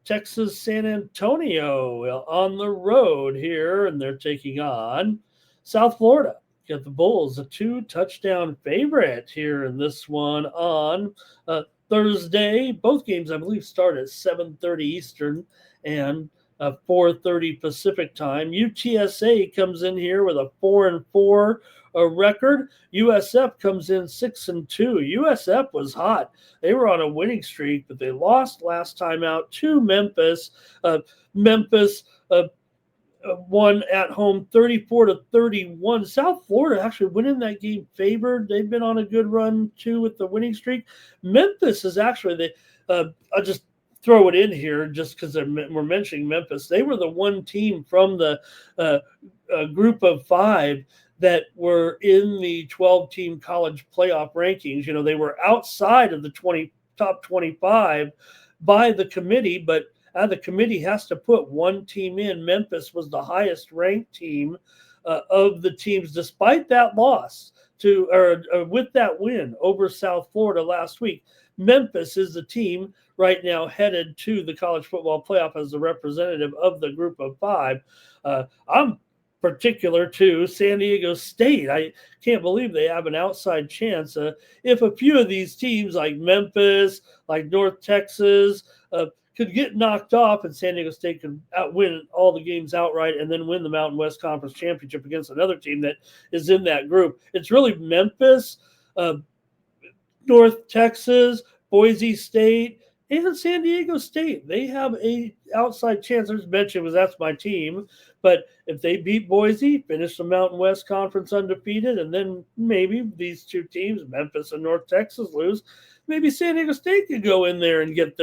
Texas San Antonio on the road here, and they're taking on South Florida. Got the Bulls, a 2-touchdown favorite here in this one on uh, Thursday. Both games, I believe, start at 7:30 Eastern and 4:30 Pacific time. UTSA comes in here with a 4-4 record. USF comes in 6-2. USF was hot. They were on a winning streak, but they lost last time out to Memphis. Memphis won at home 34-31. South Florida actually winning that game favored. They've been on a good run too with the winning streak. Memphis is actually I'll just throw it in here just because we're mentioning Memphis. They were the one team from the group of 5 that were in the 12-team college playoff rankings. You know, they were outside of the top 25 by the committee, but the committee has to put one team in. Memphis was the highest ranked team of the teams, despite that loss with that win over South Florida last week. Memphis is the team right now headed to the college football playoff as the representative of the group of 5. I'm particular to San Diego State. I can't believe they have an outside chance. If a few of these teams like Memphis, like North Texas, could get knocked off and San Diego State could win all the games outright and then win the Mountain West Conference Championship against another team that is in that group. It's really Memphis, North Texas, Boise State, and San Diego State. They have a outside chance. There's mention was that's my team. But if they beat Boise, finish the Mountain West Conference undefeated, and then maybe these two teams, Memphis and North Texas, lose, maybe San Diego State could go in there and get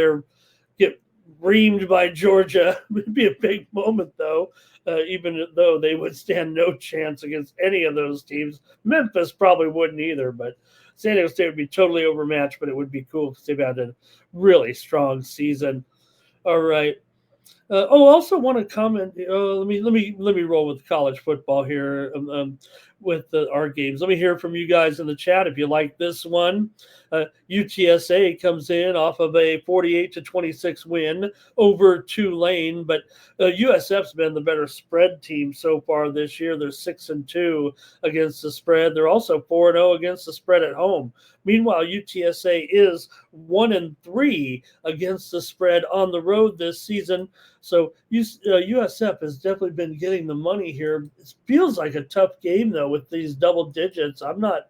reamed by Georgia. It would be a big moment, though, even though they would stand no chance against any of those teams. Memphis probably wouldn't either, but San Diego State would be totally overmatched, but it would be cool because they've had a really strong season. All right. Also want to comment. Let me roll with college football here with our games. Let me hear from you guys in the chat if you like this one. UTSA comes in off of a 48-26 win over Tulane, but USF's been the better spread team so far this year. They're 6-2 against the spread. They're also 4-0 against the spread at home. Meanwhile, UTSA is 1-3 against the spread on the road this season. So USF has definitely been getting the money here. It feels like a tough game though with these double digits. I'm not.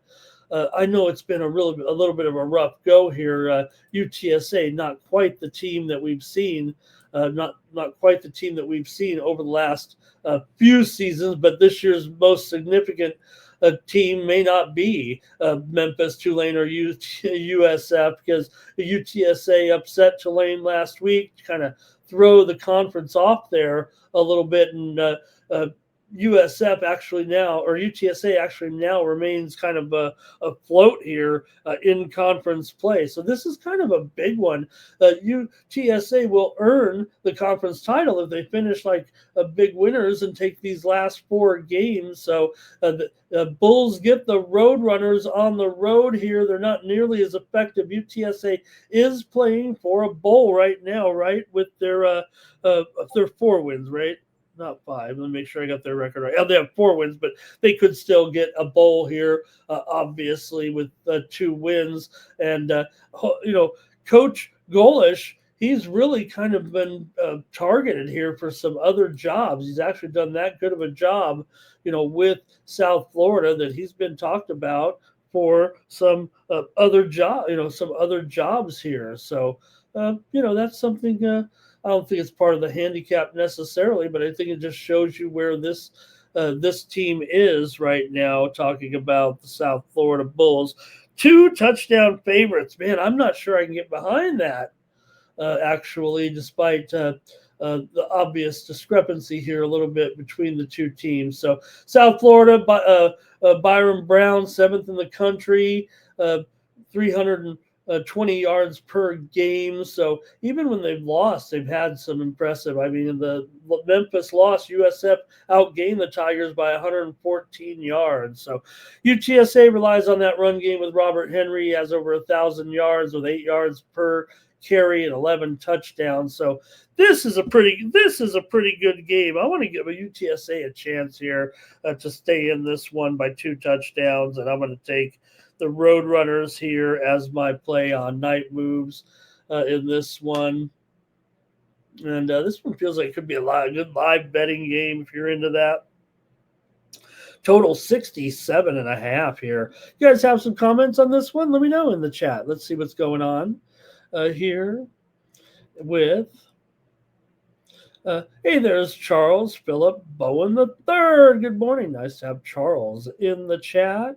I know it's been a little bit of a rough go here. UTSA, not quite the team that we've seen. Not quite the team that we've seen over the last few seasons, but this year's most significant team may not be Memphis, Tulane, or USF because the UTSA upset Tulane last week to kind of throw the conference off there a little bit, and USF actually now, or UTSA actually now remains kind of afloat here in conference play. So this is kind of a big one. UTSA will earn the conference title if they finish like big winners and take these last 4 games. So the Bulls get the Roadrunners on the road here. They're not nearly as effective. UTSA is playing for a bowl right now, right, with their 4 wins, right? Not 5. Let me make sure I got their record right. They have 4 wins, but they could still get a bowl here, obviously, with 2 wins. And, Coach Golish, he's really kind of been targeted here for some other jobs. He's actually done that good of a job, with South Florida that he's been talked about for some other jobs here. So, that's something I don't think it's part of the handicap necessarily, but I think it just shows you where this team is right now, talking about the South Florida Bulls. 2 touchdown favorites. Man, I'm not sure I can get behind that, actually, despite the obvious discrepancy here a little bit between the 2 teams. So South Florida, Byron Brown, 7th in the country, 320 yards per game. So even when they've lost, they've had some impressive. I mean, in the Memphis loss, USF outgained the Tigers by 114 yards. So UTSA relies on that run game with Robert Henry. He has over 1,000 yards with 8 yards per carry and 11 touchdowns. So this is a pretty good game. I want to give a UTSA a chance here to stay in this one by 2 touchdowns, and I'm going to take the Roadrunners here as my play on night moves in this one. And this one feels like it could be a good live betting game if you're into that. Total 67.5 here. You guys have some comments on this one? Let me know in the chat. Let's see what's going on here with. Hey, there's Charles Philip Bowen III. Good morning. Nice to have Charles in the chat.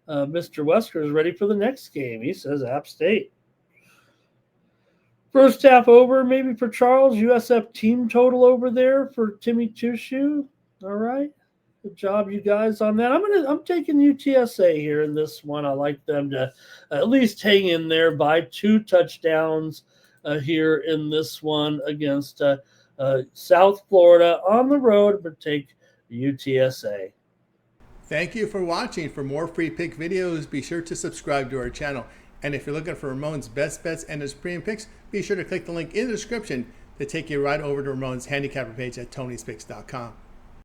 Mr. Wesker is ready for the next game. He says App State. First half over, maybe for Charles. USF team total over there for Timmy Tushu. All right. Good job, you guys, on that. I'm taking UTSA here in this one. I like them to at least hang in there by 2 touchdowns here in this one against South Florida on the road, but take UTSA. Thank you for watching. For more free pick videos, be sure to subscribe to our channel. And if you're looking for Ramon's best bets and his premium picks, be sure to click the link in the description to take you right over to Ramon's handicapper page at Tony'sPicks.com.